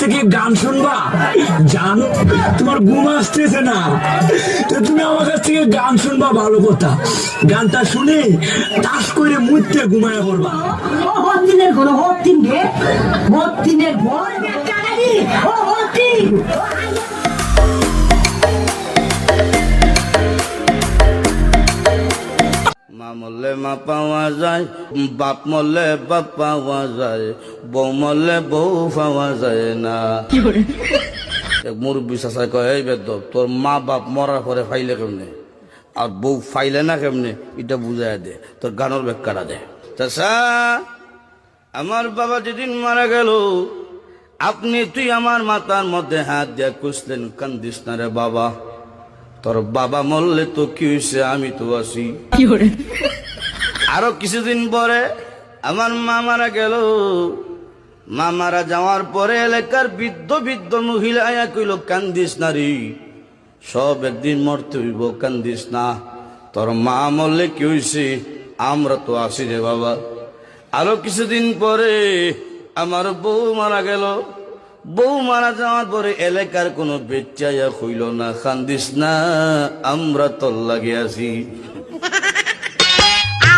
থেকে গান শুনবা জান, তোমার ঘুম আসতেছে না, তো তুমি আমার কাছ থেকে গান শুনবা, ভালো কথা। গানটা শুনে তাস করে মুইতে ঘুমায় পড়বা। হতিনের ঘর হতিন রে, হতিনের ঘর টাকারি ও হতিন। মা মরলে মা পাওয়া যায়, বাপ মরলে বাপ পাওয়া যায়, বউ মরলে বউ পাওয়া যায় না। এক মুরব্বী চাষা কয়, এই বেদব তোর মা বাপ মরার পরে ফাইলে কেমনে আর বউ ফাইলে না কেমনে, এটা বুঝাই দে, তোর গানের ব্যাখ্যাটা দে। চাষা, আমার বাবা যেদিন মারা গেল, তুই আমার মাথার মধ্যে হাত দিয়ে কুসলেন, কান্দিস না রে বাবা, তোর বাবা মরলে তো কি হয়েছে, আমি তো আছি। আরো কিছুদিন পরে আমার মা মারা গেল। মা মারা যাওয়ার পরে এলাকার বৃদ্ধ বৃদ্ধ মহিলা আয়া কইল, কান্দিস না রে, সব একদিন মরতে হইব, কান্দিস না, তোর মা মরলে কি হয়েছে, আমরা তো আছি রে বাবা। আরো কিছুদিন পরে আমার বউ মারা গেল। বউ মারা যাওয়ার পরে এলাকার কোনো বেচাইয়া হইল না, কান্দিস না, আমরা তোর লাগে আছি।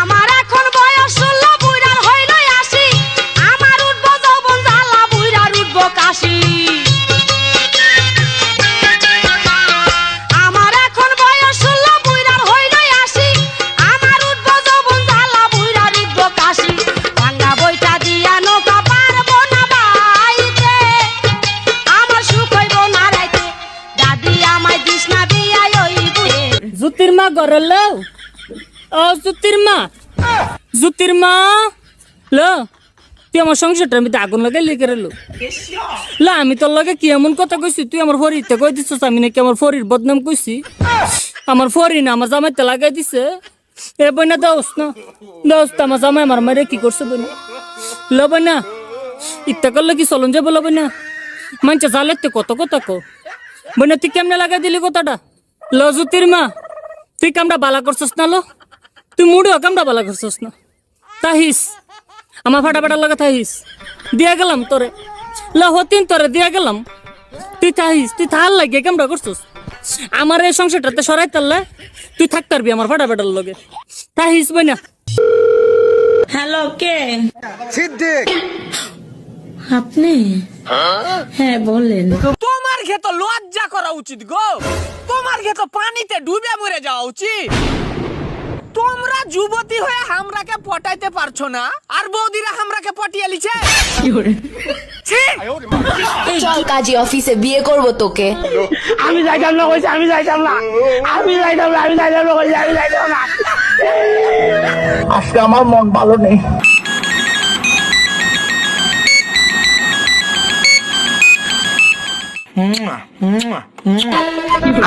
আমার এখন বয়স 16, বুইড়ার হইল 80, আমার উঠবো যৌবন জ্বালা, বুইড়ার উঠবো কাশি। আমার এখন বয়স 16, বুইড়ার হইল 80, আমার উঠবো যৌবন জ্বালা, বুইড়ার উঠবো কাশি। ভাঙা বইটা দিয়া নৌকা পারবো না বাইতে, আমার সুখ হইব না রাইতে, দাদি আমায় দিস না বিয়াই ওই বুয়ে। জুতির মা গরল ও জুতির মা লো, তুই আমার সংসারটার মধ্যে আগুন লাগাই লিখে রেলো। লা আমি তোর লগে কি এমন কথা কইছি, তুই আমার ফরিতে কই দিছিস আমি নাকি আমার ফরির বদনাম কইছি? আমার ফরি না আমার জামাইতে লাগাই দিছে। এ বইনা দোস্ত আমার জামাই আমার মারে কি করছে বইনা? লো বইনা ইত্যা করলে কি চলন যাবো? লো বইনা মানছে জালেতে কত কথা কো বইনা, তুই কেমনে লাগাই দিলি কথাটা? লো জুতির মা, তুই কামটা বালা করছস না? লো তুই মুড়েও কামটা বালা করছস না? তাহিস আমার ফাটা লাগা থাহিস, দিয়া গেলাম তোরে। ল হতিন তোরে দিয়া গেলাম, তুই থাহিস, তুই থাল লাগে কামটা করছস। আমার এই সংসারটাতে সরাই তারলে তুই থাক পারবি আমার ফাটার লগে। তাহিস বই না। হ্যালো, কে? সিদ্দিক। আপনি? হ্যাঁ বলেন। তোমার ক্ষেত লজ্জা করা উচিত গো, তোমার ক্ষেত পানিতে ডুবে মরে যাওয়া উচিত। তোমরা যুবতী হয়ে হামরাকে পটাইতে পারছো না, আর বৌদিরা হামরাকে পটিয়ে লিছে। চল কাজী অফিসে, বিয়ে করব তোকে। আমি যাইতাম না কইছি, আমি যাইতাম না, আমি যাইতাম না, আমি যাইতাম না কইছি, আমি যাইতাম না। আজকে আমার মন ভালো নেই।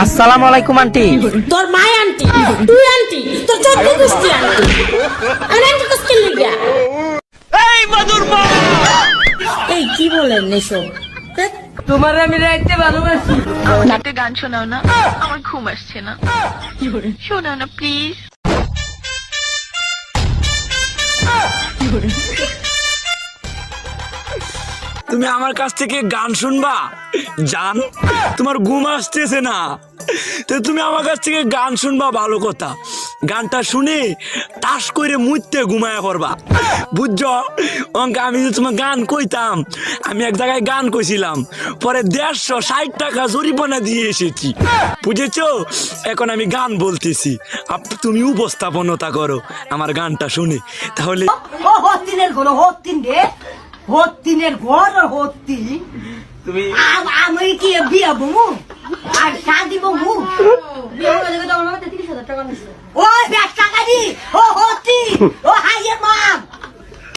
আসসালামু আলাইকুম আন্টি। তোর মা আন্টি, তুই আন্টি, তোর চোদ্দ গোষ্ঠী আন্টি। আমি আন্টি কষ্ট লিগা। এই মধুর মা, এই কি বলেন এসব? তোমার আমি রাইতে ভালোবাসি। রাতে গান শোনাও না, আমার ঘুম আসছে না, শোনাও না প্লিজ। তুমি আমার কাছ থেকে গান শুনবা জান, তোমার ঘুম আসতেছে না, তো তুমি আমার কাছ থেকে গান শুনবা, ভালো কথা। গানটা শুনে তাস করে মুইতে ঘুমায় পড়বা, বুঝছো? অঙ্কে আমি যে তোমার গান কইতাম, আমি এক জায়গায় গান কইছিলাম, পরে 160 টাকা জরিমানা দিয়ে এসেছি, বুঝেছো? এখন আমি গান বলতেছি, তুমি উপস্থাপনতা করো আমার গানটা শুনে। তাহলে ও হতিনের ঘর হতিন রে, হতিনের ঘর হতি। তুমি আমি কি বিয়া বমু আর শাদি বমু? ওই 20 টাকা দি ও হতি, ও